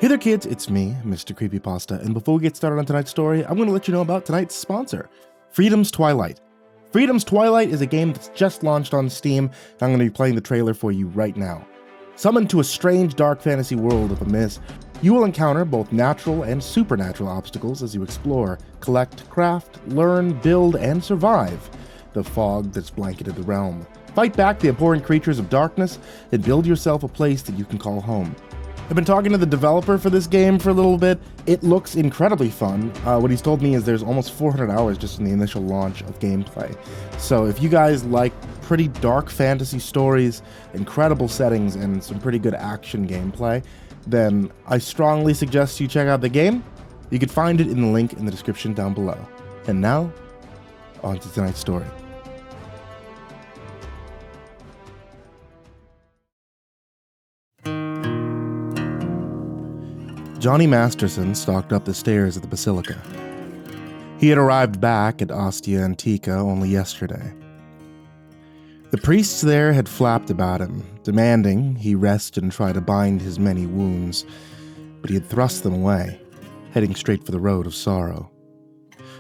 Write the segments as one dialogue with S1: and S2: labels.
S1: Hey there kids, it's me, MrCreepyPasta, and before we get started on tonight's story, I'm going to let you know about tonight's sponsor, Freedom's Twilight. Freedom's Twilight is a game that's just launched on Steam, and I'm going to be playing the trailer for you right now. Summoned to a strange dark fantasy world of Abyss, you will encounter both natural and supernatural obstacles as you explore, collect, craft, learn, build, and survive the fog that's blanketed the realm. Fight back the abhorrent creatures of darkness, and build yourself a place that you can call home. I've been talking to the developer for this game for a little bit. It looks incredibly fun. What he's told me is there's almost 400 hours just in the initial launch of gameplay. So if you guys like pretty dark fantasy stories, incredible settings, and some pretty good action gameplay, then I strongly suggest you check out the game. You can find it in the link in the description down below. And now, on to tonight's story. Johnny Masterson stalked up the stairs at the Basilica. He had arrived back at Ostia Antica only yesterday. The priests there had flapped about him, demanding he rest and try to bind his many wounds, but he had thrust them away, heading straight for the road of sorrow.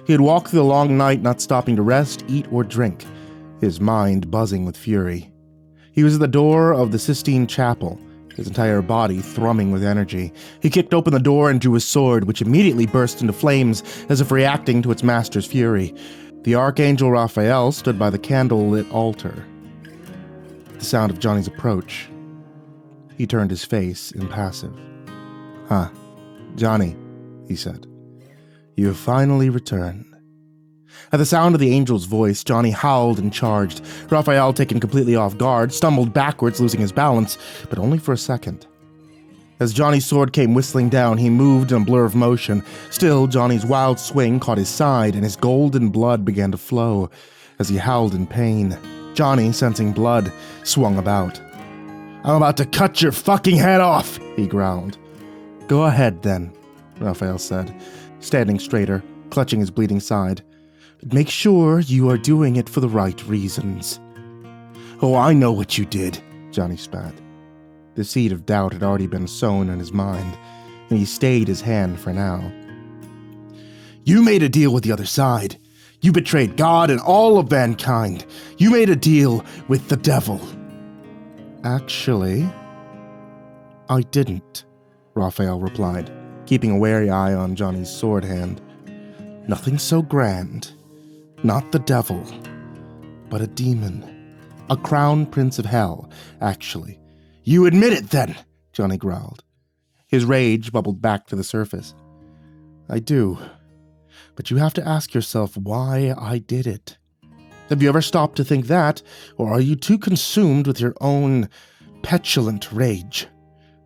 S1: He had walked through the long night, not stopping to rest, eat, or drink, his mind buzzing with fury. He was at the door of the Sistine Chapel, his entire body thrumming with energy. He kicked open the door and drew his sword, which immediately burst into flames as if reacting to its master's fury. The Archangel Raphael stood by the candle-lit altar. At the sound of Johnny's approach, he turned his face impassive. "Huh, Johnny," he said. "You have finally returned." At the sound of the angel's voice, Johnny howled and charged. Raphael, taken completely off guard, stumbled backwards, losing his balance, but only for a second. As Johnny's sword came whistling down, he moved in a blur of motion. Still, Johnny's wild swing caught his side, and his golden blood began to flow as he howled in pain. Johnny, sensing blood, swung about. "I'm about to cut your fucking head off," he growled. "Go ahead, then," Raphael said, standing straighter, clutching his bleeding side. "But make sure you are doing it for the right reasons." "Oh, I know what you did," Johnny spat. The seed of doubt had already been sown in his mind, and he stayed his hand for now. "You made a deal with the other side. You betrayed God and all of mankind. You made a deal with the devil." "Actually, I didn't," Raphael replied, keeping a wary eye on Johnny's sword hand. "Nothing so grand. Not the devil, but a demon. A crown prince of hell, actually." "You admit it, then," Johnny growled. His rage bubbled back to the surface. "I do, but you have to ask yourself why I did it. Have you ever stopped to think that, or are you too consumed with your own petulant rage?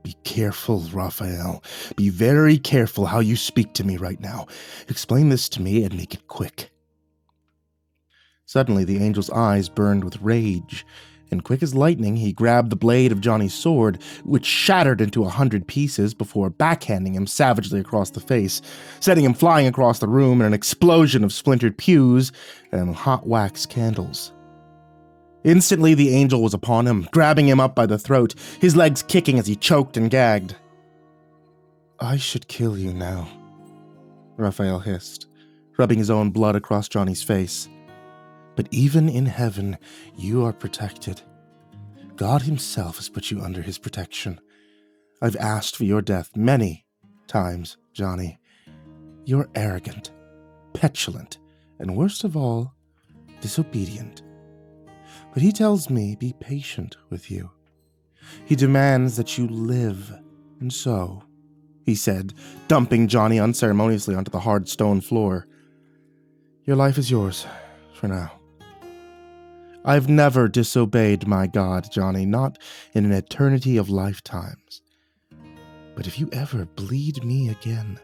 S1: Be careful, Raphael. Be very careful how you speak to me right now. Explain this to me and make it quick." Suddenly, the angel's eyes burned with rage, and quick as lightning, he grabbed the blade of Johnny's sword, which shattered into 100 pieces before backhanding him savagely across the face, sending him flying across the room in an explosion of splintered pews and hot wax candles. Instantly, the angel was upon him, grabbing him up by the throat, his legs kicking as he choked and gagged. "I should kill you now," Raphael hissed, rubbing his own blood across Johnny's face. "But even in heaven, you are protected. God himself has put you under his protection. I've asked for your death many times, Johnny. You're arrogant, petulant, and worst of all, disobedient. But he tells me be patient with you. He demands that you live, and so," he said, dumping Johnny unceremoniously onto the hard stone floor, "your life is yours, for now. I've never disobeyed my God, Johnny, not in an eternity of lifetimes. But if you ever bleed me again,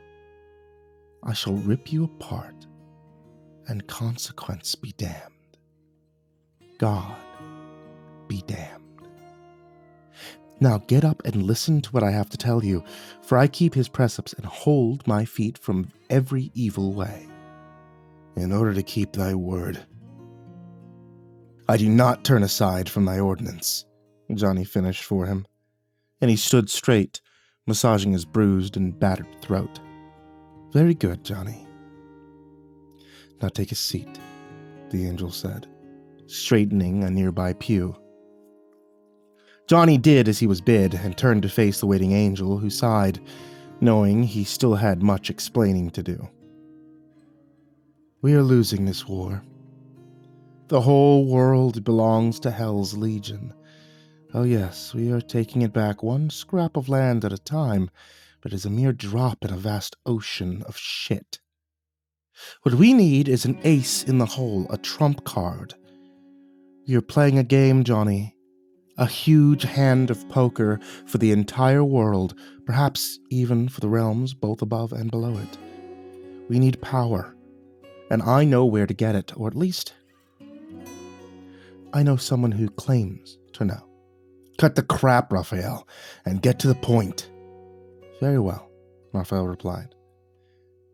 S1: I shall rip you apart, and consequence be damned. God be damned. Now get up and listen to what I have to tell you, for I keep his precepts and hold my feet from every evil way, in order to keep thy word. I do not turn aside from thy ordinance," Johnny finished for him, and he stood straight, massaging his bruised and battered throat. "Very good, Johnny. Now take a seat," the angel said, straightening a nearby pew. Johnny did as he was bid and turned to face the waiting angel, who sighed, knowing he still had much explaining to do. "We are losing this war. The whole world belongs to Hell's Legion. Oh yes, we are taking it back one scrap of land at a time, but it's a mere drop in a vast ocean of shit. What we need is an ace in the hole, a trump card. We are playing a game, Johnny. A huge hand of poker for the entire world, perhaps even for the realms both above and below it. We need power, and I know where to get it, or at least I know someone who claims to know." "Cut the crap, Raphael, and get to the point." "Very well," Raphael replied.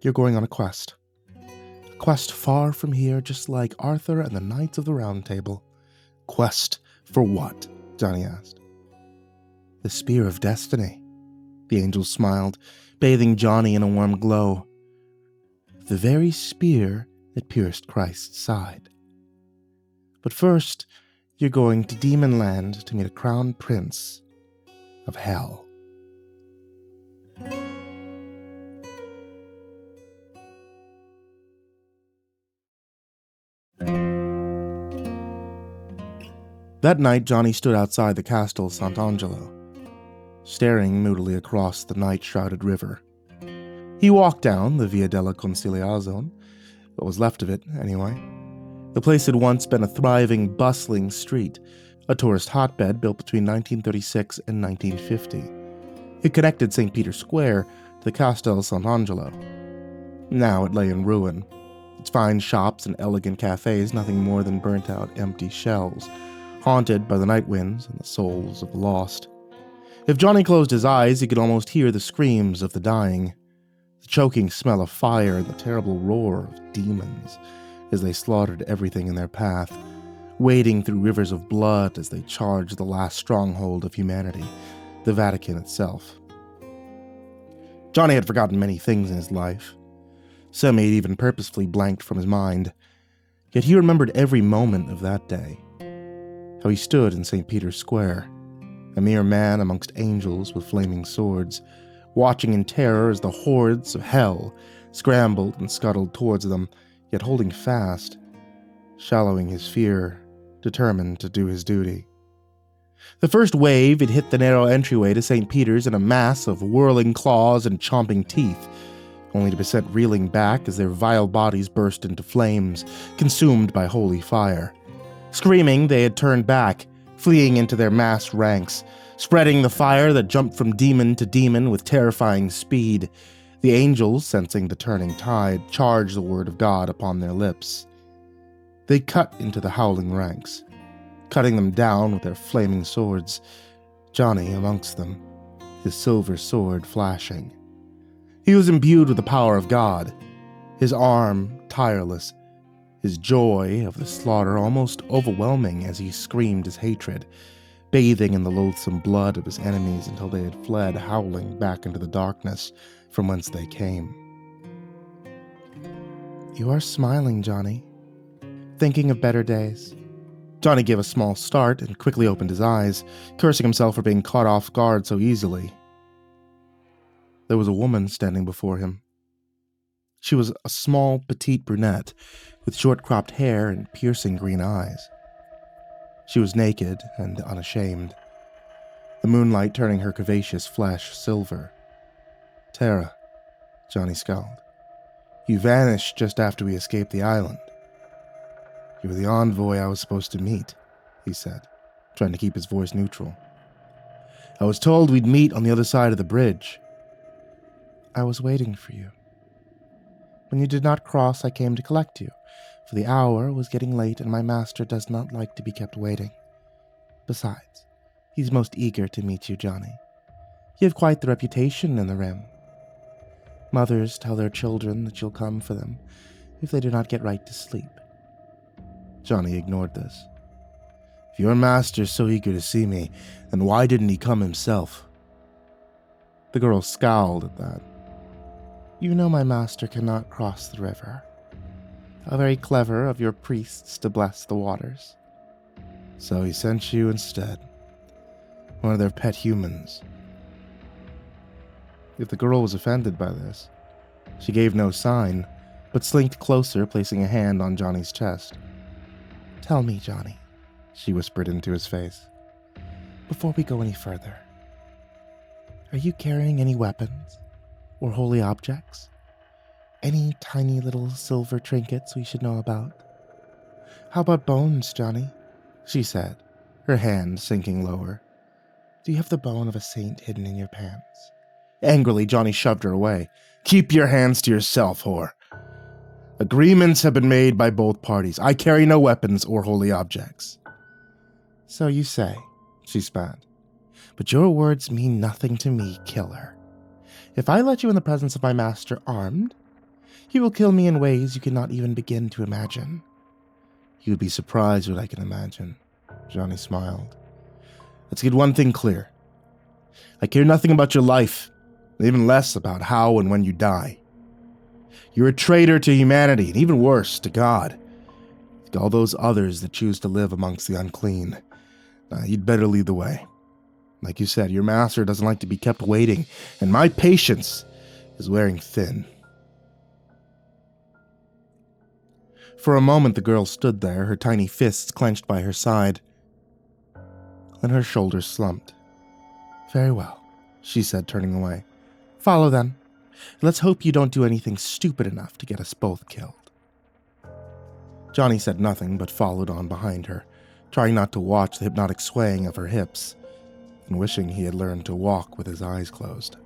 S1: "You're going on a quest. A quest far from here, just like Arthur and the Knights of the Round Table." "Quest for what?" Johnny asked. "The Spear of Destiny." The angel smiled, bathing Johnny in a warm glow. "The very spear that pierced Christ's side. But first, you're going to Demon Land to meet a crown prince of Hell." That night, Johnny stood outside the Castel Sant'Angelo, staring moodily across the night-shrouded river. He walked down the Via della Conciliazione, what was left of it, anyway. The place had once been a thriving, bustling street, a tourist hotbed built between 1936 and 1950. It connected St. Peter's Square to the Castel Sant'Angelo. Now it lay in ruin, its fine shops and elegant cafes nothing more than burnt-out, empty shells, haunted by the night winds and the souls of the lost. If Johnny closed his eyes, he could almost hear the screams of the dying, the choking smell of fire and the terrible roar of demons as they slaughtered everything in their path, wading through rivers of blood as they charged the last stronghold of humanity, the Vatican itself. Johnny had forgotten many things in his life. Some he had even purposefully blanked from his mind. Yet he remembered every moment of that day. How he stood in St. Peter's Square, a mere man amongst angels with flaming swords, watching in terror as the hordes of hell scrambled and scuttled towards them, yet holding fast, shallowing his fear, determined to do his duty. The first wave had hit the narrow entryway to St. Peter's in a mass of whirling claws and chomping teeth, only to be sent reeling back as their vile bodies burst into flames, consumed by holy fire. Screaming, they had turned back, fleeing into their massed ranks, spreading the fire that jumped from demon to demon with terrifying speed. The angels, sensing the turning tide, charged the word of God upon their lips. They cut into the howling ranks, cutting them down with their flaming swords, Johnny amongst them, his silver sword flashing. He was imbued with the power of God, his arm tireless, his joy of the slaughter almost overwhelming as he screamed his hatred, bathing in the loathsome blood of his enemies until they had fled howling back into the darkness from whence they came. "You are smiling, Johnny. Thinking of better days." Johnny gave a small start and quickly opened his eyes, cursing himself for being caught off guard so easily. There was a woman standing before him. She was a small, petite brunette with short-cropped hair and piercing green eyes. She was naked and unashamed, the moonlight turning her curvaceous flesh silver. "Tara," Johnny scowled. "You vanished just after we escaped the island." "You were the envoy I was supposed to meet," he said, trying to keep his voice neutral. "I was told we'd meet on the other side of the bridge." "I was waiting for you. When you did not cross, I came to collect you, for the hour was getting late and my master does not like to be kept waiting. Besides, he's most eager to meet you, Johnny. You have quite the reputation in the Rim. Mothers tell their children that you'll come for them if they do not get right to sleep." Johnny ignored this. "If your master's so eager to see me, then why didn't he come himself?" The girl scowled at that. You know my master cannot cross the river. How very clever of your priests to bless the waters. So he sent you instead. One of their pet humans. If the girl was offended by this, she gave no sign, but slinked closer, placing a hand on Johnny's chest. Tell me, Johnny, she whispered into his face, before we go any further, are you carrying any weapons or holy objects? Any tiny little silver trinkets we should know about? How about bones, Johnny? She said, her hand sinking lower. Do you have the bone of a saint hidden in your pants? Angrily, Johnny shoved her away. Keep your hands to yourself, whore. Agreements have been made by both parties. I carry no weapons or holy objects. So you say, she spat. But your words mean nothing to me, killer. If I let you in the presence of my master armed, he will kill me in ways you cannot even begin to imagine. You would be surprised what I can imagine, Johnny smiled. Let's get one thing clear. I care nothing about your life, even less about how and when you die. You're a traitor to humanity, and even worse, to God. To all those others that choose to live amongst the unclean. You'd better lead the way. Like you said, your master doesn't like to be kept waiting, and my patience is wearing thin. For a moment the girl stood there, her tiny fists clenched by her side. Then her shoulders slumped. Very well, she said, turning away. Follow them. Let's hope you don't do anything stupid enough to get us both killed. Johnny said nothing but followed on behind her, trying not to watch the hypnotic swaying of her hips, and wishing he had learned to walk with his eyes closed.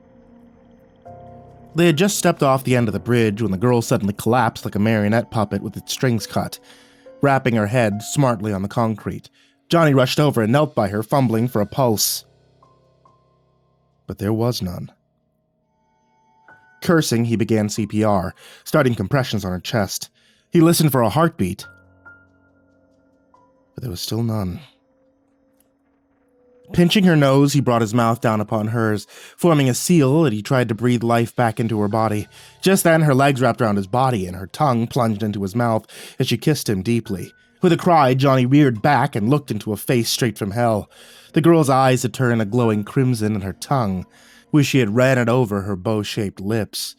S1: They had just stepped off the end of the bridge when the girl suddenly collapsed like a marionette puppet with its strings cut, rapping her head smartly on the concrete. Johnny rushed over and knelt by her, fumbling for a pulse. But there was none. Cursing, he began CPR, starting compressions on her chest. He listened for a heartbeat, but there was still none. Pinching her nose, he brought his mouth down upon hers, forming a seal that he tried to breathe life back into her body. Just then, her legs wrapped around his body, and her tongue plunged into his mouth as she kissed him deeply. With a cry, Johnny reared back and looked into a face straight from hell. The girl's eyes had turned a glowing crimson, and her tongue, where she had ran it over her bow-shaped lips,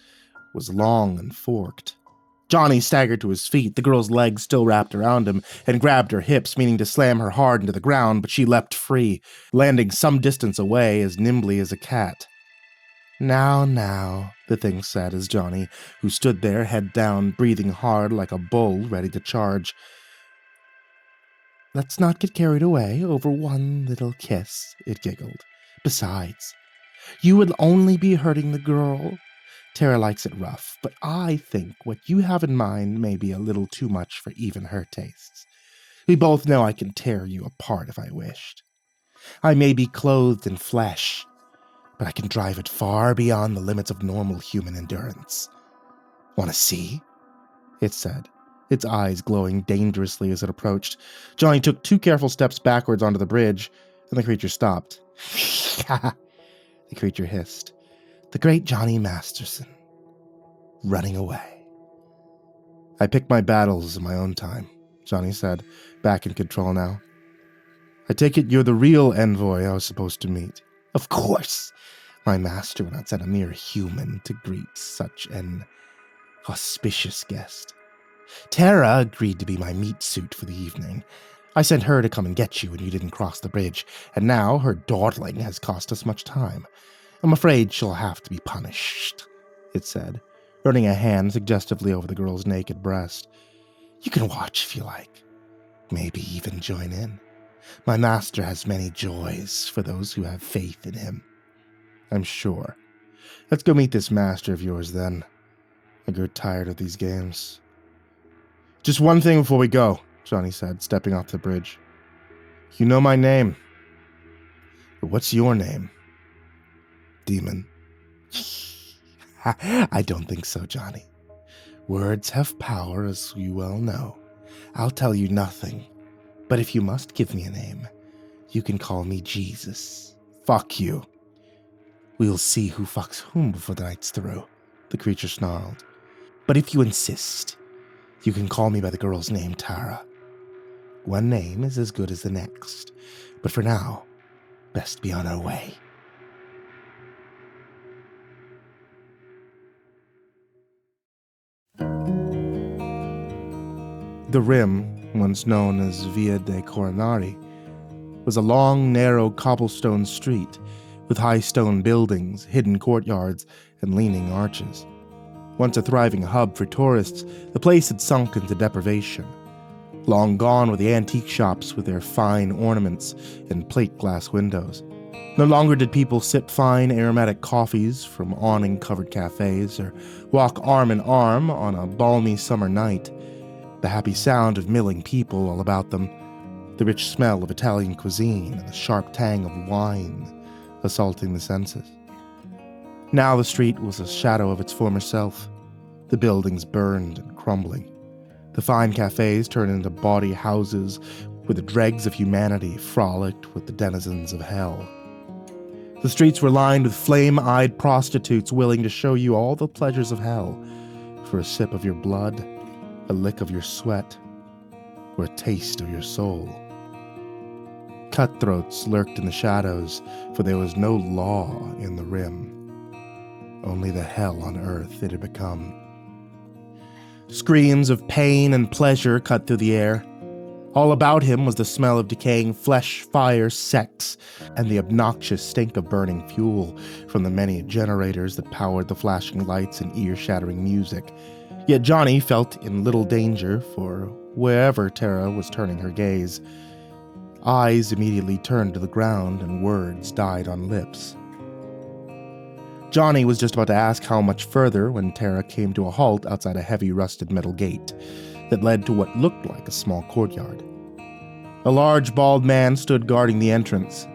S1: was long and forked. Johnny staggered to his feet, the girl's legs still wrapped around him, and grabbed her hips, meaning to slam her hard into the ground, but she leapt free, landing some distance away as nimbly as a cat. Now, the thing said as Johnny, who stood there, head down, breathing hard like a bull ready to charge. Let's not get carried away over one little kiss, it giggled. Besides, you would only be hurting the girl. Tara likes it rough, but I think what you have in mind may be a little too much for even her tastes. We both know I can tear you apart if I wished. I may be clothed in flesh, but I can drive it far beyond the limits of normal human endurance. Want to see? It said, its eyes glowing dangerously as it approached. Johnny took 2 careful steps backwards onto the bridge, and the creature stopped. The creature hissed. The great Johnny Masterson, running away. I pick my battles in my own time, Johnny said, back in control now. I take it you're the real envoy I was supposed to meet. Of course. My master would not send a mere human to greet such an auspicious guest. Tara agreed to be my meat suit for the evening. I sent her to come and get you when you didn't cross the bridge, and now her dawdling has cost us much time. I'm afraid she'll have to be punished, it said, running a hand suggestively over the girl's naked breast. You can watch if you like. Maybe even join in. My master has many joys for those who have faith in him. I'm sure. Let's go meet this master of yours then. I grew tired of these games. Just one thing before we go, Johnny said, stepping off the bridge. You know my name. But what's your name? Demon. I don't think so, Johnny. Words have power, as you well know. I'll tell you nothing. But if you must give me a name, you can call me Jesus. Fuck you. We'll see who fucks whom before the night's through, the creature snarled. But if you insist, you can call me by the girl's name, Tara. One name is as good as the next, but for now, best be on our way. The Rim, once known as Via de Coronari, was a long, narrow cobblestone street with high stone buildings, hidden courtyards, and leaning arches. Once a thriving hub for tourists, the place had sunk into deprivation. Long gone were the antique shops with their fine ornaments and plate glass windows. No longer did people sip fine aromatic coffees from awning-covered cafes or walk arm in arm on a balmy summer night. The happy sound of milling people all about them, the rich smell of Italian cuisine and the sharp tang of wine assaulting the senses. Now the street was a shadow of its former self. The buildings burned and crumbling. The fine cafes turned into bawdy houses where the dregs of humanity frolicked with the denizens of hell. The streets were lined with flame-eyed prostitutes willing to show you all the pleasures of hell for a sip of your blood, a lick of your sweat, or a taste of your soul. Cutthroats lurked in the shadows, for there was no law in the Rim. Only the hell on earth it had become. Screams of pain and pleasure cut through the air. All about him was the smell of decaying flesh, fire, sex, and the obnoxious stink of burning fuel from the many generators that powered the flashing lights and ear-shattering music. Yet Johnny felt in little danger, for wherever Tara was turning her gaze, eyes immediately turned to the ground and words died on lips. Johnny was just about to ask how much further when Tara came to a halt outside a heavy rusted metal gate that led to what looked like a small courtyard. A large bald man stood guarding the entrance.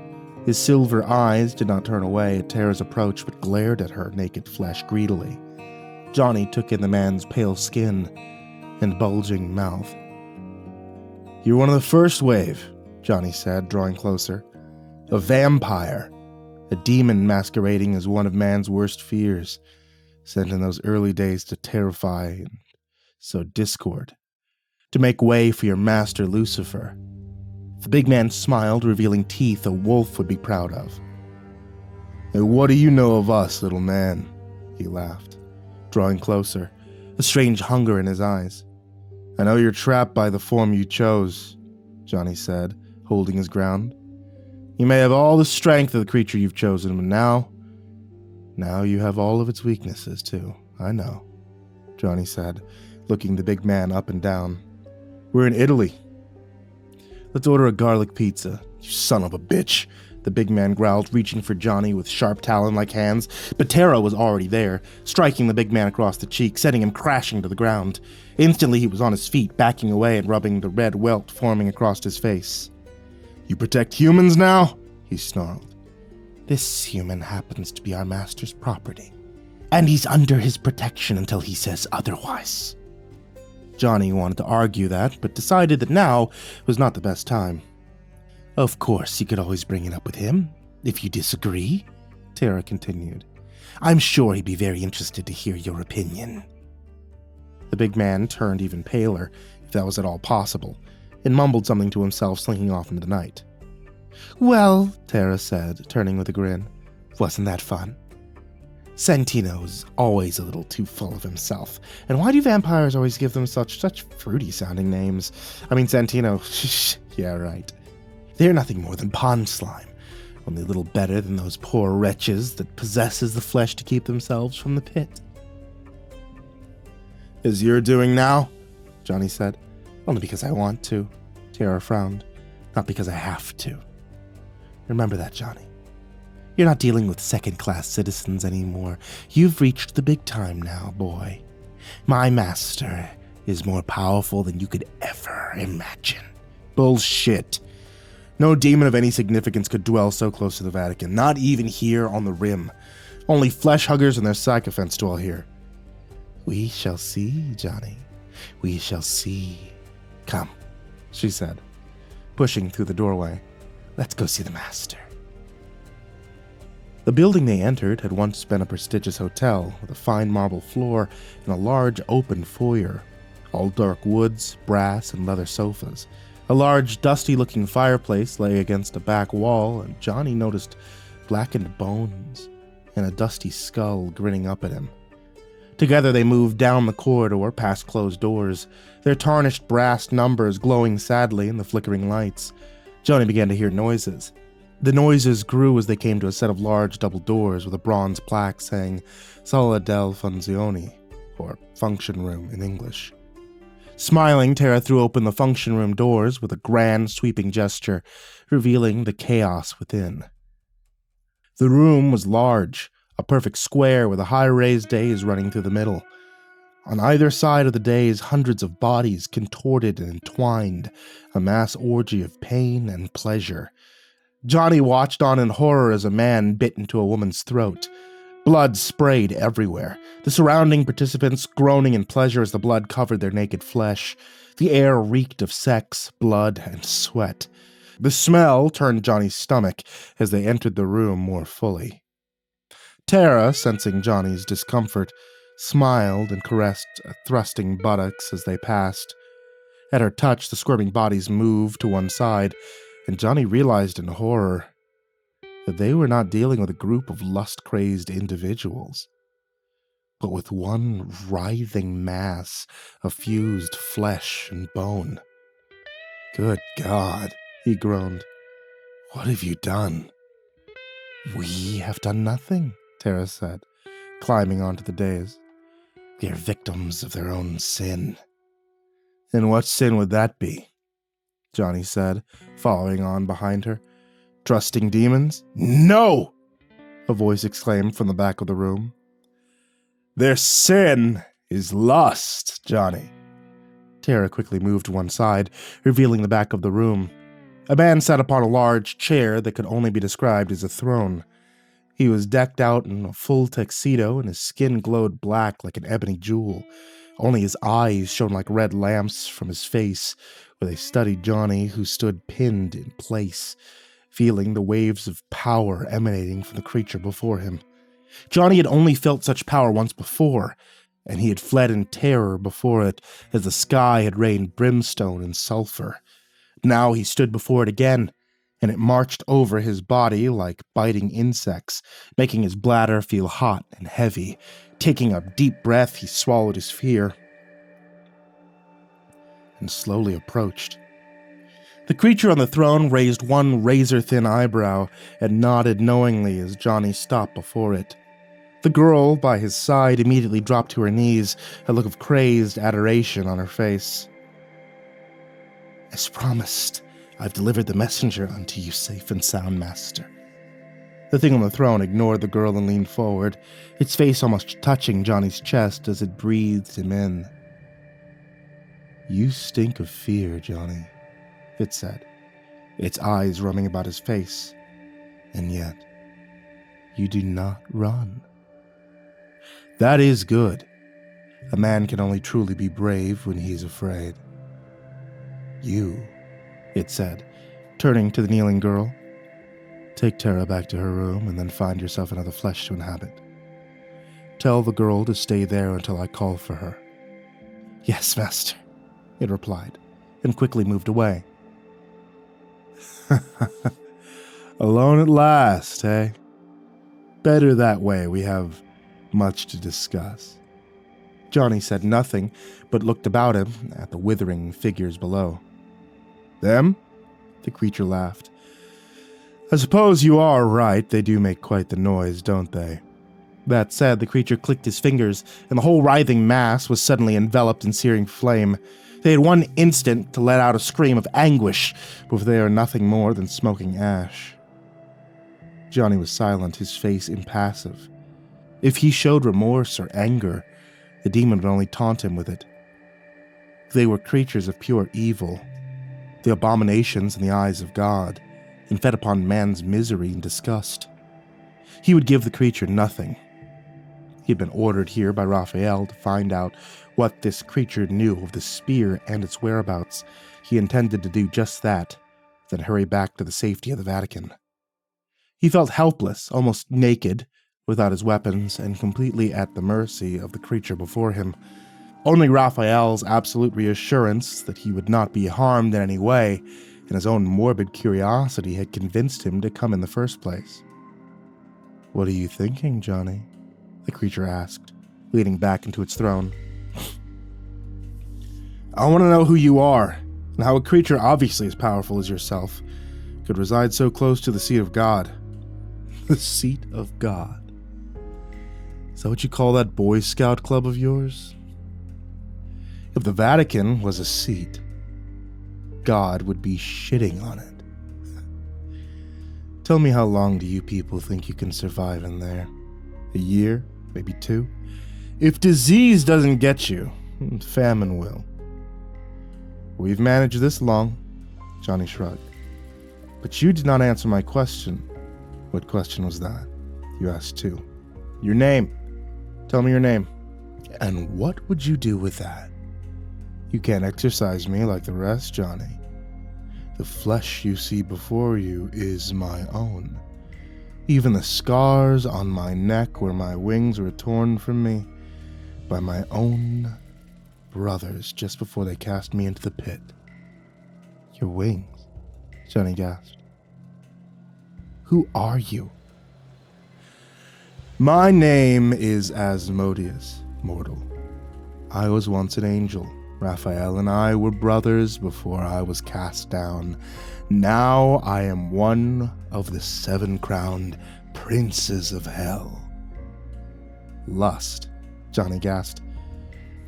S1: His silver eyes did not turn away at Tara's approach but glared at her naked flesh greedily. Johnny took in the man's pale skin and bulging mouth. "You're one of the first wave," Johnny said, drawing closer. "A vampire. A demon masquerading as one of man's worst fears, sent in those early days to terrify and sow discord, to make way for your master Lucifer." The big man smiled, revealing teeth a wolf would be proud of. "And what do you know of us, little man?" he laughed, drawing closer, a strange hunger in his eyes. "I know you're trapped by the form you chose," Johnny said, holding his ground. "You may have all the strength of the creature you've chosen, but now you have all of its weaknesses, too. I know," Johnny said, looking the big man up and down. "We're in Italy. Let's order a garlic pizza, you son of a bitch," the big man growled, reaching for Johnny with sharp talon-like hands. But Tara was already there, striking the big man across the cheek, sending him crashing to the ground. Instantly he was on his feet, backing away and rubbing the red welt forming across his face. "You protect humans now?" he snarled. "This human happens to be our master's property, and he's under his protection until he says otherwise." Johnny wanted to argue that, but decided that now was not the best time. "Of course, you could always bring it up with him, if you disagree," Tara continued. "I'm sure he'd be very interested to hear your opinion." The big man turned even paler, if that was at all possible, and mumbled something to himself, slinking off into the night. "Well," Tara said, turning with a grin, "wasn't that fun? Santino's always a little too full of himself. And why do vampires always give them such fruity-sounding names? I mean, Santino, yeah, right. They're nothing more than pond slime, only a little better than those poor wretches that possesses the flesh to keep themselves from the pit." "As you're doing now?" Johnny said. "Only because I want to," Tara frowned. "Not because I have to. Remember that, Johnny. You're not dealing with second-class citizens anymore. You've reached the big time now, boy. My master is more powerful than you could ever imagine." "Bullshit. No demon of any significance could dwell so close to the Vatican, not even here on the Rim. Only flesh-huggers and their sycophants dwell here." "We shall see, Johnny. We shall see. Come," she said, pushing through the doorway. "Let's go see the master." The building they entered had once been a prestigious hotel with a fine marble floor and a large open foyer, all dark woods, brass, and leather sofas. A large, dusty-looking fireplace lay against a back wall, and Johnny noticed blackened bones and a dusty skull grinning up at him. Together they moved down the corridor past closed doors, their tarnished brass numbers glowing sadly in the flickering lights. Johnny began to hear noises. The noises grew as they came to a set of large double doors with a bronze plaque saying Sala del Funzioni, or Function Room in English. Smiling, Tara threw open the function room doors with a grand sweeping gesture, revealing the chaos within. The room was large, a perfect square with a high raised dais running through the middle. On either side of the dais, hundreds of bodies contorted and entwined, a mass orgy of pain and pleasure. Johnny watched on in horror as a man bit into a woman's throat. Blood sprayed everywhere, the surrounding participants groaning in pleasure as the blood covered their naked flesh. The air reeked of sex, blood, and sweat. The smell turned Johnny's stomach as they entered the room more fully. Tara, sensing Johnny's discomfort, smiled and caressed thrusting buttocks as they passed. At her touch, the squirming bodies moved to one side, and Johnny realized in horror that they were not dealing with a group of lust-crazed individuals, but with one writhing mass of fused flesh and bone. "Good God," he groaned. "What have you done?" "We have done nothing," Tara said, climbing onto the dais. "They are victims of their own sin." "And what sin would that be?" Johnny said, following on behind her. "Trusting demons?" "No!" a voice exclaimed from the back of the room. "Their sin is lust, Johnny." Tara quickly moved to one side, revealing the back of the room. A man sat upon a large chair that could only be described as a throne. He was decked out in a full tuxedo, and his skin glowed black like an ebony jewel. Only his eyes shone like red lamps from his face, where they studied Johnny, who stood pinned in place, feeling the waves of power emanating from the creature before him. Johnny had only felt such power once before, and he had fled in terror before it as the sky had rained brimstone and sulfur. Now he stood before it again, and it marched over his body like biting insects, making his bladder feel hot and heavy. Taking a deep breath, he swallowed his fear and slowly approached. The creature on the throne raised one razor-thin eyebrow and nodded knowingly as Johnny stopped before it. The girl by his side immediately dropped to her knees, a look of crazed adoration on her face. "As promised, I've delivered the messenger unto you safe and sound, master." The thing on the throne ignored the girl and leaned forward, its face almost touching Johnny's chest as it breathed him in. "You stink of fear, Johnny," it said, its eyes roaming about his face. "And yet, you do not run. That is good. A man can only truly be brave when he is afraid. You," it said, turning to the kneeling girl, "take Tara back to her room and then find yourself another flesh to inhabit. Tell the girl to stay there until I call for her." "Yes, master," it replied, and quickly moved away. "Alone at last, eh? Better that way, we have much to discuss." Johnny said nothing, but looked about him at the withering figures below. "Them?" the creature laughed. "I suppose you are right, they do make quite the noise, don't they?" That said, the creature clicked his fingers, and the whole writhing mass was suddenly enveloped in searing flame. They had one instant to let out a scream of anguish, but they are nothing more than smoking ash. Johnny was silent, his face impassive. If he showed remorse or anger, the demon would only taunt him with it. They were creatures of pure evil, the abominations in the eyes of God, and fed upon man's misery and disgust. He would give the creature nothing. He had been ordered here by Raphael to find out what this creature knew of the spear and its whereabouts. He intended to do just that, then hurry back to the safety of the Vatican. He felt helpless, almost naked, without his weapons, and completely at the mercy of the creature before him. Only Raphael's absolute reassurance that he would not be harmed in any way, and his own morbid curiosity had convinced him to come in the first place. "What are you thinking, Johnny?" the creature asked, leaning back into its throne. "I want to know who you are, and how a creature obviously as powerful as yourself could reside so close to the seat of God." "The seat of God? Is that what you call that Boy Scout club of yours? If the Vatican was a seat, God would be shitting on it. Tell me, how long do you people think you can survive in there? A year? Maybe 2? If disease doesn't get you, famine will." "We've managed this long," Johnny shrugged. "But you did not answer my question." "What question was that?" "You asked too." "Your name. Tell me your name." "And what would you do with that?" "You can't exercise me like the rest, Johnny. The flesh you see before you is my own. Even the scars on my neck where my wings were torn from me by my own brothers just before they cast me into the pit." "Your wings?" Johnny gasped. "Who are you?" "My name is Asmodeus, mortal. I was once an angel. Raphael and I were brothers before I was cast down. Now I am one of the 7-crowned princes of hell." "Lust," Johnny gasped,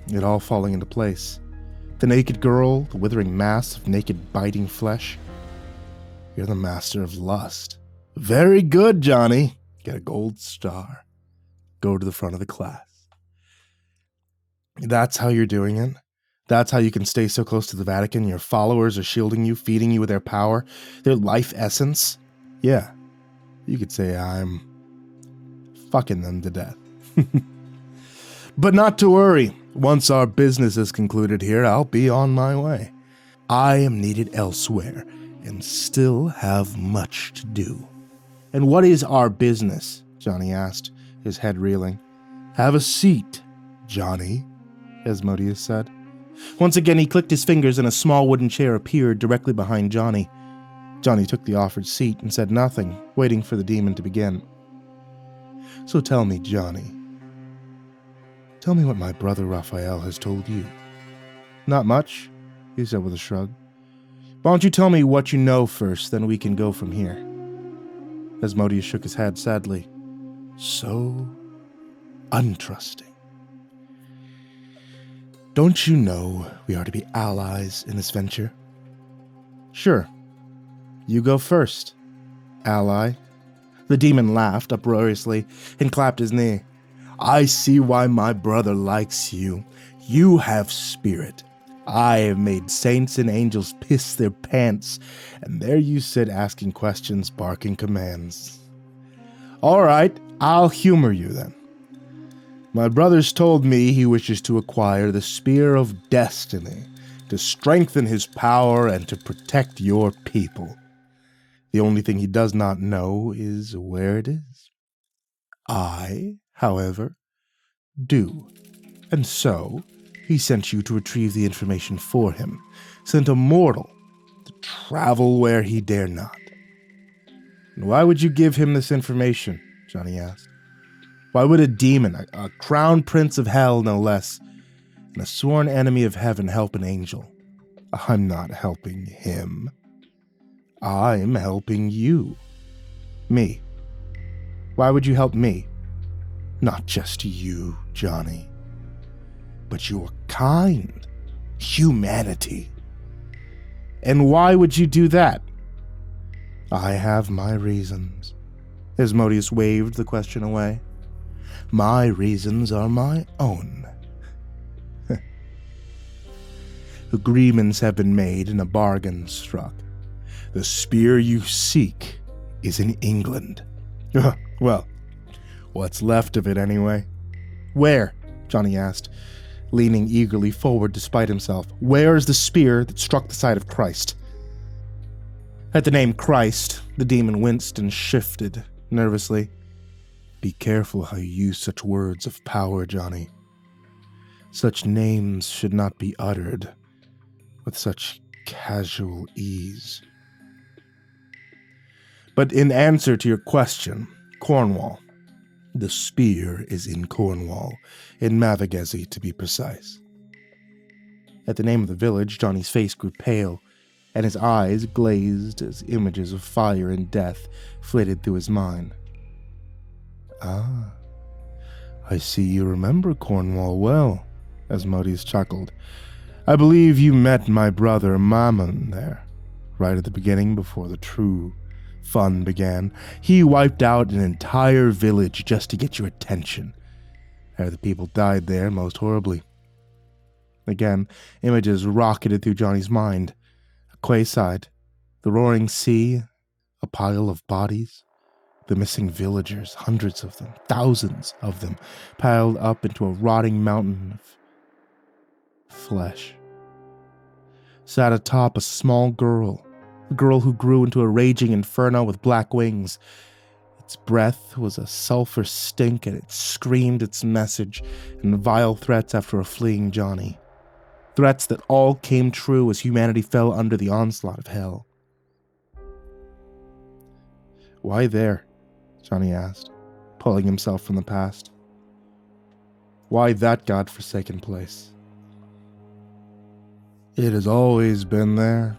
S1: it all falling into place. The naked girl, the withering mass of naked biting flesh. "You're the master of lust." "Very good, Johnny. Get a gold star. Go to the front of the class." "That's how you're doing it? That's how you can stay so close to the Vatican? Your followers are shielding you, feeding you with their power, their life essence?" "Yeah, you could say I'm fucking them to death." "But not to worry. Once our business is concluded here, I'll be on my way. I am needed elsewhere and still have much to do." "And what is our business?" Johnny asked, his head reeling. "Have a seat, Johnny," Asmodeus said. Once again, he clicked his fingers and a small wooden chair appeared directly behind Johnny. Johnny took the offered seat and said nothing, waiting for the demon to begin. "So tell me, Johnny. Tell me what my brother Raphael has told you." "Not much," he said with a shrug. "Why don't you tell me what you know first, then we can go from here." Asmodeus shook his head sadly. "So untrusting. Don't you know we are to be allies in this venture?" "Sure. You go first, ally." The demon laughed uproariously and clapped his knee. "I see why my brother likes you. You have spirit. I have made saints and angels piss their pants, and there you sit asking questions, barking commands. All right, I'll humor you then. My brother's told me he wishes to acquire the Spear of Destiny to strengthen his power and to protect your people. The only thing he does not know is where it is. I, however, do. And so, he sent you to retrieve the information for him, sent a mortal to travel where he dare not." "And why would you give him this information?" Johnny asked. "Why would a demon, a crown prince of hell no less, and a sworn enemy of heaven help an angel? I'm not helping him. I'm helping you. Me. Why would you help me? Not just you, Johnny, but your kind, humanity. And why would you do that?" "I have my reasons." Asmodeus waved the question away. "My reasons are my own. Agreements have been made and a bargain struck. The spear you seek is in England. Well, what's left of it anyway?" "Where?" Johnny asked, leaning eagerly forward despite himself. "Where is the spear that struck the side of Christ?" At the name Christ, the demon winced and shifted nervously. Be careful how you use such words of power, Johnny. Such names should not be uttered with such casual ease. But in answer to your question, Cornwall. The spear is in Cornwall, in Mavagezi to be precise. At the name of the village, Johnny's face grew pale, and his eyes glazed as images of fire and death flitted through his mind. Ah, I see you remember Cornwall well, Asmodeus chuckled. I believe you met my brother Mammon there, right at the beginning before the true fun began. He wiped out an entire village just to get your attention. The people died there most horribly. Again, images rocketed through Johnny's mind. A quayside, the roaring sea, a pile of bodies, the missing villagers, hundreds of them, thousands of them, piled up into a rotting mountain of flesh. Sat atop a small girl, a girl who grew into a raging inferno with black wings. Its breath was a sulfur stink, and it screamed its message and vile threats after a fleeing Johnny. Threats that all came true as humanity fell under the onslaught of hell. Why there? Johnny asked, pulling himself from the past. Why that godforsaken place? It has always been there,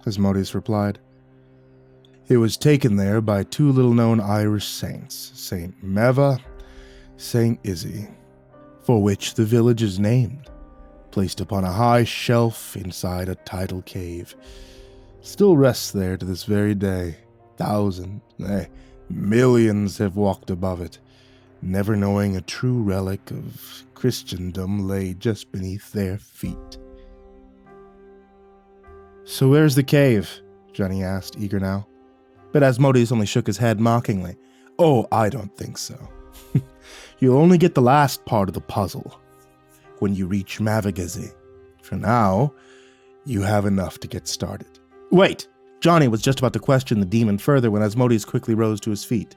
S1: Asmodeus replied. It was taken there by two little-known Irish saints, Saint Meva, Saint Izzy, for which the village is named, placed upon a high shelf inside a tidal cave. Still rests there to this very day. Thousands, nay, millions have walked above it, never knowing a true relic of Christendom lay just beneath their feet. So where's the cave? Johnny asked, eager now. But Asmodeus only shook his head mockingly. Oh, I don't think so. You'll only get the last part of the puzzle when you reach Mavagezi. For now, you have enough to get started. Wait! Johnny was just about to question the demon further when Asmodeus quickly rose to his feet.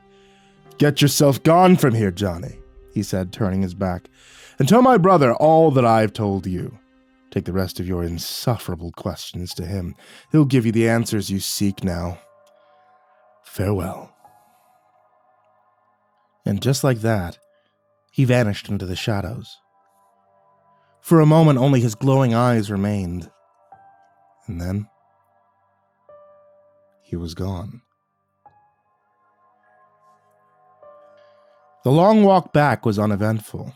S1: Get yourself gone from here, Johnny, he said, turning his back, and tell my brother all that I've told you. Take the rest of your insufferable questions to him. He'll give you the answers you seek now. Farewell. And just like that, he vanished into the shadows. For a moment, only his glowing eyes remained. And then, he was gone. The long walk back was uneventful.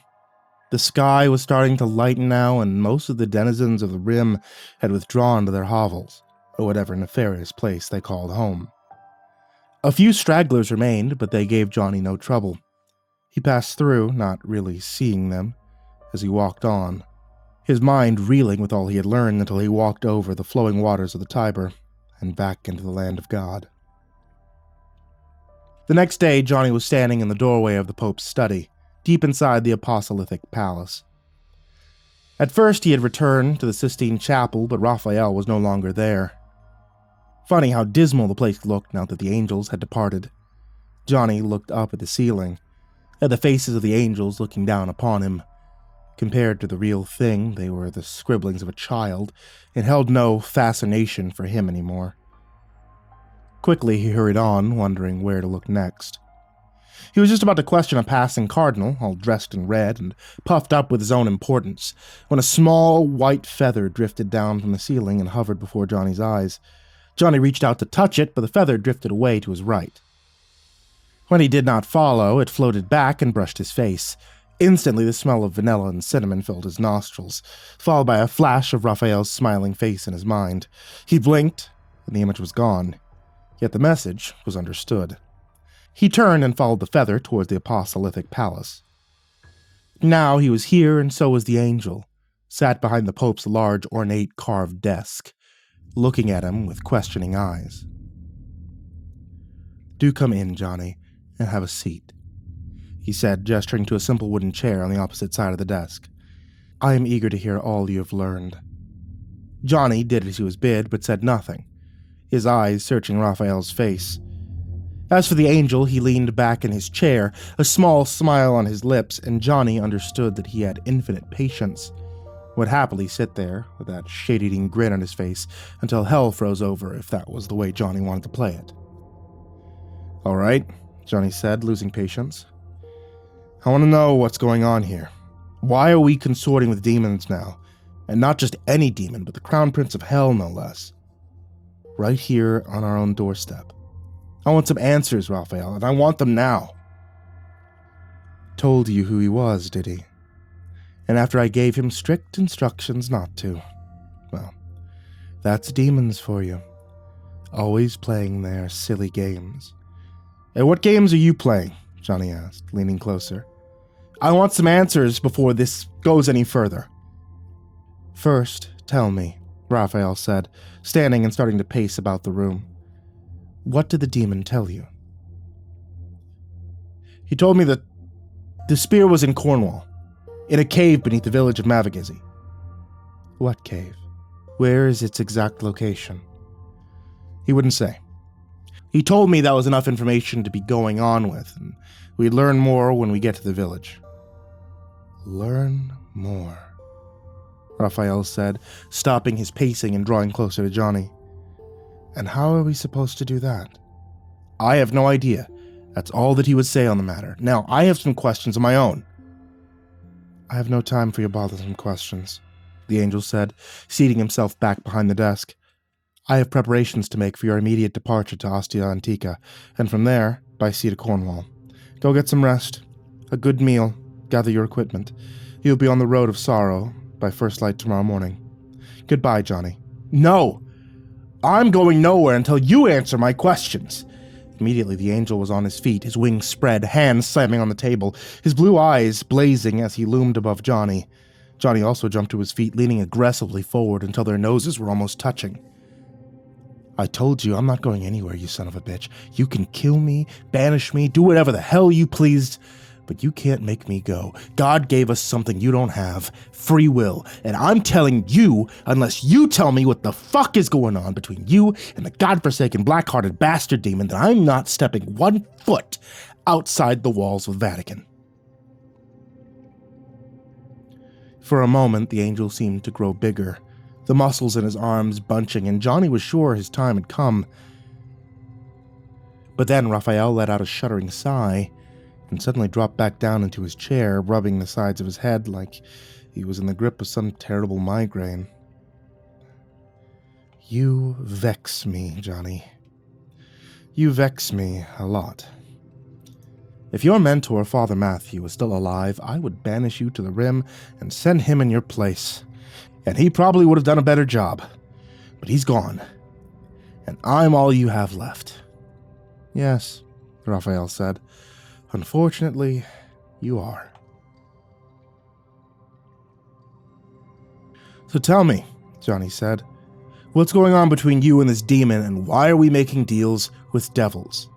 S1: The sky was starting to lighten now, and most of the denizens of the Rim had withdrawn to their hovels, or whatever nefarious place they called home. A few stragglers remained, but they gave Johnny no trouble. He passed through, not really seeing them, as he walked on, his mind reeling with all he had learned until he walked over the flowing waters of the Tiber and back into the land of God. The next day, Johnny was standing in the doorway of the Pope's study, deep inside the apostolic palace. At first, he had returned to the Sistine Chapel, but Raphael was no longer there. Funny how dismal the place looked now that the angels had departed. Johnny looked up at the ceiling, at the faces of the angels looking down upon him. Compared to the real thing, they were the scribblings of a child, and held no fascination for him anymore. Quickly, he hurried on, wondering where to look next. He was just about to question a passing cardinal, all dressed in red and puffed up with his own importance, when a small white feather drifted down from the ceiling and hovered before Johnny's eyes. Johnny reached out to touch it, but the feather drifted away to his right. When he did not follow, it floated back and brushed his face. Instantly, the smell of vanilla and cinnamon filled his nostrils, followed by a flash of Raphael's smiling face in his mind. He blinked, and the image was gone. Yet the message was understood. He turned and followed the feather towards the apostolic palace. Now he was here, and so was the angel, sat behind the Pope's large, ornate, carved desk, looking at him with questioning eyes. Do come in, Johnny, and have a seat, he said, gesturing to a simple wooden chair on the opposite side of the desk. I am eager to hear all you have learned. Johnny did as he was bid, but said nothing. his eyes searching Raphael's face. As for the angel, he leaned back in his chair, a small smile on his lips, and Johnny understood that he had infinite patience. Would happily sit there, with that shade-eating grin on his face, until hell froze over if that was the way Johnny wanted to play it. "All right," Johnny said, losing patience. "I want to know what's going on here. Why are we consorting with demons now? And not just any demon, but the Crown Prince of Hell, no less. Right here on our own doorstep. I want some answers, Raphael, and I want them now." "Told you who he was, did he? And after I gave him strict instructions not to. Well, that's demons for you. Always playing their silly games." "And what games are you playing?" Johnny asked, leaning closer. "I want some answers before this goes any further." "First, tell me," Raphael said, standing and starting to pace about the room. "What did the demon tell you?" "He told me that the spear was in Cornwall, in a cave beneath the village of Mavagizzy." "What cave? Where is its exact location?" "He wouldn't say. He told me that was enough information to be going on with, and we'd learn more when we get to the village." "Learn more," Raphael said, stopping his pacing and drawing closer to Johnny. "And how are we supposed to do that?" "I have no idea. That's all that he would say on the matter. Now, I have some questions of my own." "I have no time for your bothersome questions," the angel said, seating himself back behind the desk. "I have preparations to make for your immediate departure to Ostia Antica, and from there, by sea to Cornwall. Go get some rest, a good meal, gather your equipment. You'll be on the road of sorrow by first light tomorrow morning. Goodbye, Johnny." "No! I'm going nowhere until you answer my questions." Immediately, the angel was on his feet, his wings spread, hands slamming on the table, his blue eyes blazing as he loomed above Johnny. Johnny also jumped to his feet, leaning aggressively forward until their noses were almost touching. "I told you I'm not going anywhere, you son of a bitch. You can kill me, banish me, do whatever the hell you please, but you can't make me go. God gave us something you don't have, free will, and I'm telling you, unless you tell me what the fuck is going on between you and the godforsaken black-hearted bastard demon, that I'm not stepping 1 foot outside the walls of the Vatican." For a moment, the angel seemed to grow bigger, the muscles in his arms bunching, and Johnny was sure his time had come. But then Raphael let out a shuddering sigh, and suddenly dropped back down into his chair, rubbing the sides of his head like he was in the grip of some terrible migraine. "You vex me, Johnny. You vex me a lot. If your mentor, Father Matthew, was still alive, I would banish you to the Rim and send him in your place. And he probably would have done a better job. But he's gone. And I'm all you have left." "Yes," Raphael said. "Unfortunately, you are." "So tell me," Johnny said, "what's going on between you and this demon, and why are we making deals with devils?"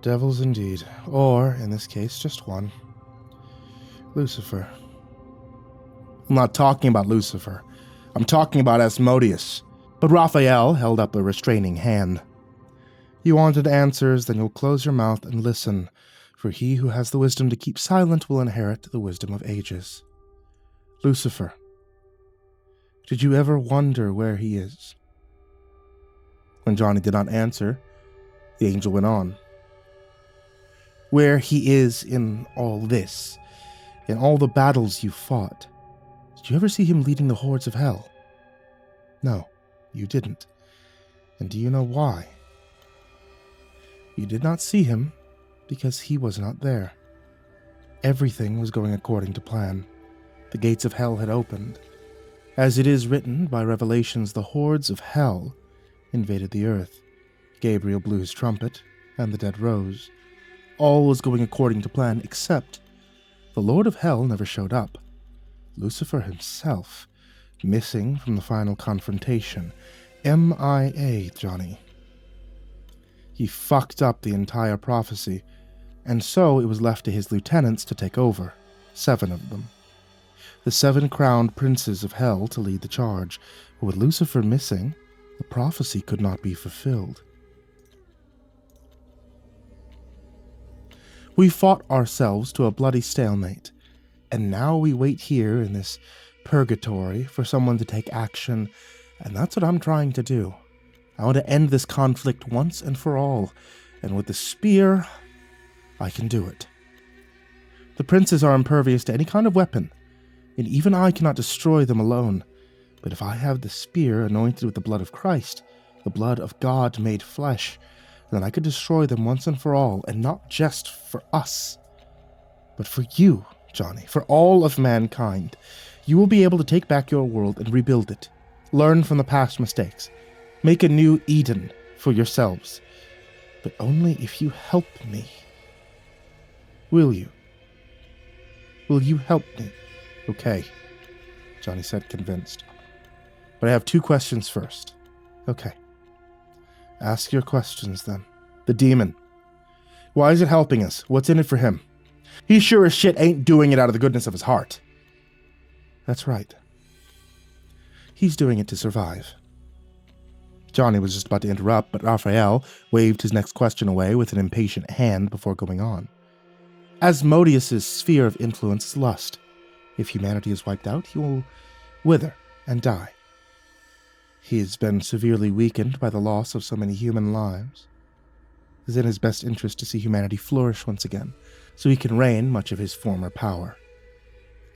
S1: "Devils indeed. Or, in this case, just one. Lucifer." "I'm not talking about Lucifer. I'm talking about Asmodeus." But Raphael held up a restraining hand. "You wanted answers, then you'll close your mouth and listen, for he who has the wisdom to keep silent will inherit the wisdom of ages. Lucifer. Did you ever wonder where he is?" When Johnny did not answer, the angel went on. "Where he is in all this, in all the battles you fought. Did you ever see him leading the hordes of hell?" "No, you didn't. And do you know why?" "You did not see him because he was not there. Everything was going according to plan. The gates of hell had opened. As it is written by Revelations, the hordes of hell invaded the earth. Gabriel blew his trumpet, and the dead rose. All was going according to plan, except the Lord of Hell never showed up. Lucifer himself, missing from the final confrontation. MIA, Johnny. He fucked up the entire prophecy, and so it was left to his lieutenants to take over, 7 of them. The 7 crowned princes of hell to lead the charge, but with Lucifer missing, The prophecy could not be fulfilled. We fought ourselves to a bloody stalemate, and now we wait here in this purgatory for someone to take action, and that's what I'm trying to do. I want to end this conflict once and for all, and with the spear, I can do it. The princes are impervious to any kind of weapon, and even I cannot destroy them alone. But if I have the spear anointed with the blood of Christ, the blood of God made flesh, then I could destroy them once and for all, and not just for us, but for you, Johnny, for all of mankind. You will be able to take back your world and rebuild it, learn from the past mistakes, make a new Eden for yourselves, but only if you help me. Will you? Will you help me? Okay, Johnny said, convinced. But I have 2 questions first. Okay. Ask your questions, then. The demon. Why is it helping us? What's in it for him? He sure as shit ain't doing it out of the goodness of his heart. That's right. He's doing it to survive. Johnny was just about to interrupt, but Raphael waved his next question away with an impatient hand before going on. Asmodeus' sphere of influence is lust. If humanity is wiped out, he will wither and die. He has been severely weakened by the loss of so many human lives. It is in his best interest to see humanity flourish once again, so he can reign much of his former power.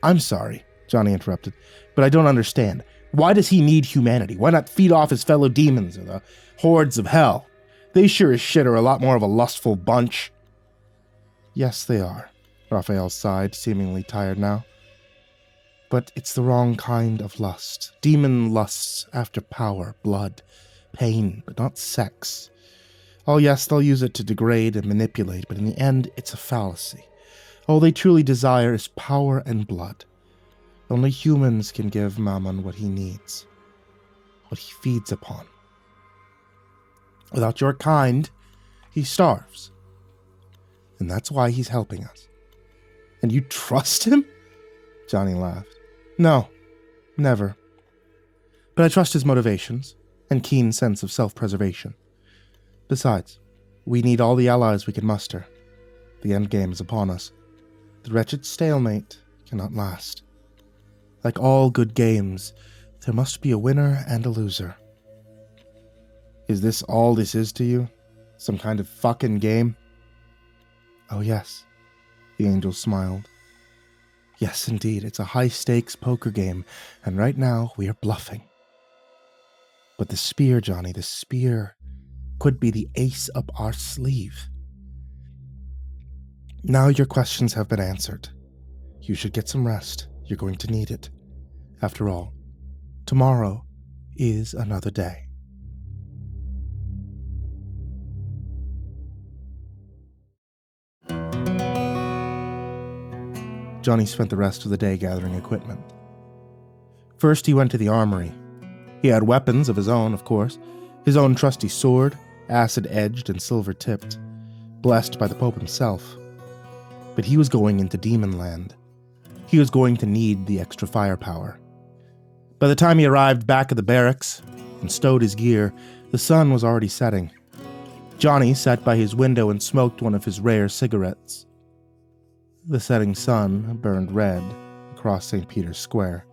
S1: I'm sorry, Johnny interrupted, but I don't understand. Why does he need humanity? Why not feed off his fellow demons or the hordes of hell? They sure as shit are a lot more of a lustful bunch. Yes, they are, Raphael sighed, seemingly tired now. But it's the wrong kind of lust. Demon lusts after power, blood, pain, but not sex. Oh yes, they'll use it to degrade and manipulate, but in the end, it's a fallacy. All they truly desire is power and blood. Only humans can give Mammon what he needs, what he feeds upon. Without your kind, he starves. And that's why he's helping us. And you trust him? Johnny laughed. No, never. But I trust his motivations and keen sense of self-preservation. Besides, we need all the allies we can muster. The endgame is upon us. The wretched stalemate cannot last. Like all good games, there must be a winner and a loser. Is this all this is to you? Some kind of fucking game? Oh yes, the angel smiled. Yes, indeed, it's a high-stakes poker game, and right now we are bluffing. But the spear, Johnny, the spear could be the ace up our sleeve. Now your questions have been answered. You should get some rest. You're going to need it. After all, tomorrow is another day. Johnny spent the rest of the day gathering equipment. First, he went to the armory. He had weapons of his own, of course. His own trusty sword, acid-edged and silver-tipped, blessed by the Pope himself. But he was going into Demon Land. He was going to need the extra firepower. By the time he arrived back at the barracks and stowed his gear, the sun was already setting. Johnny sat by his window and smoked one of his rare cigarettes. The setting sun burned red across St. Peter's Square.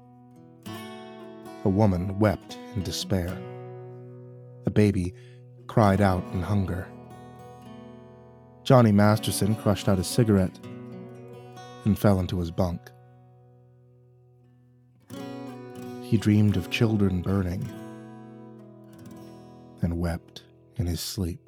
S1: A woman wept in despair. A baby cried out in hunger. Johnny Masterson crushed out his cigarette and fell into his bunk. He dreamed of children burning and wept in his sleep.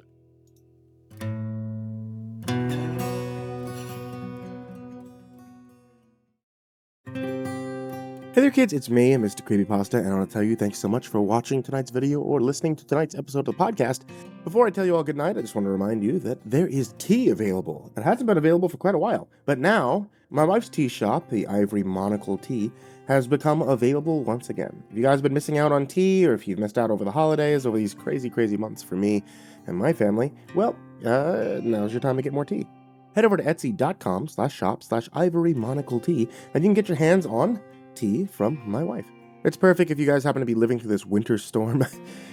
S1: Hey there kids, it's me, MrCreepyPasta, and I want to tell you thanks so much for watching tonight's video or listening to tonight's episode of the podcast. Before I tell you all good night, I just want to remind you that there is tea available. It hasn't been available for quite a while, but now my wife's tea shop, the Ivory Monocle Tea, has become available once again. If you guys have been missing out on tea, or if you've missed out over the holidays, over these crazy months for me and my family, well, now's your time to get more tea. Head over to etsy.com/shop/ivorymonocletea, and you can get your hands on tea from my wife. It's perfect if you guys happen to be living through this winter storm.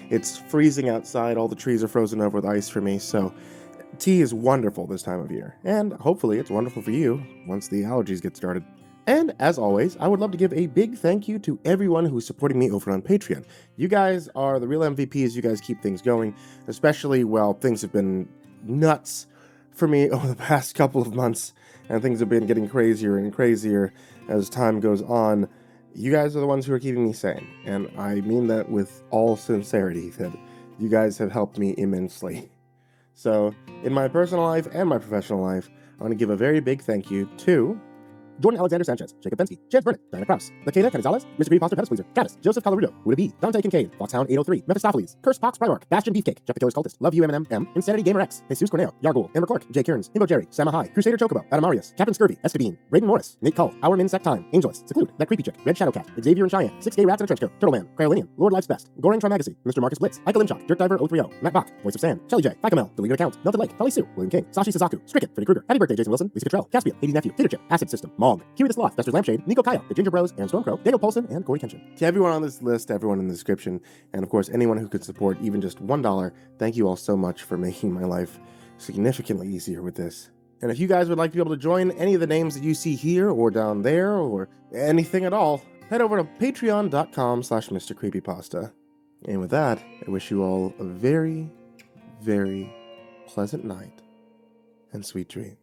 S1: It's freezing outside, all the trees are frozen over with ice for me, so tea is wonderful this time of year. And hopefully it's wonderful for you once the allergies get started. And as always, I would love to give a big thank you to everyone who's supporting me over on Patreon. You guys are the real MVPs. You guys keep things going, especially while things have been nuts for me over the past couple of months, and things have been getting crazier and crazier as time goes on. You guys are the ones who are keeping me sane, and I mean that with all sincerity, that you guys have helped me immensely. So, in my personal life and my professional life, I want to give a very big thank you to Jordan Alexander Sanchez, Jakob Fenske, Burnett, Kraus, LaQueda, Canizales, MrCreepyPasta, PebisPleaser, Canis, Joseph Calarrudo, BuddhaBee, Dante, Kinkade, Foxhound 803, Mephistopheles, CursepoxPrimarch, Bastion, Beefcake, Jeff the Killer's Cultist, Love You M&M, INSANITYGamerX, Jesus Cornejo, Yarghoul, Clark, kearns, himbojerry, SamaHigh, CrusaderChocobo, Atomaurus, Captain Scurvy, Estabine, Braden Morris, Nate Cull, Our Min Sect Time, Angelus, Seclude, That Creepy Chick, Red Shadow Cat, Xavier and Cheyenne, 6 Gay Rats in a Trench Coat, Turtleman, Cryolinian, Lord Life's Best, Goring Trimagazine, Mr. Marcus Blitz, Michael Limchok, Dirt Diver 030, Matt Bach, Voice of Sand, Shelly J, Ficamel, Deleted Account, Melted Lake, Polly Sue, William King, Sashi Suzaku, Stricken, Freddy Krueger, Happy Birthday Jason Wilson, Lisa Cottrell, Caspian, Hades Nephew, Tater Chip, Acid System, Mog, Kiwi the Sloth, Fester's Lampshade, Nico Kaya, The Ginger Bros, Aaron Stormcrow, Daniel Paulson, and Corey Kenshin. To everyone on this list, everyone in the description, and of course anyone who could support even just $1, thank you all so much for making my life significantly easier with this. And if you guys would like to be able to join any of the names that you see here or down there or anything at all, head over to patreon.com/MrCreepyPasta. And with that, I wish you all a very, very pleasant night and sweet dreams.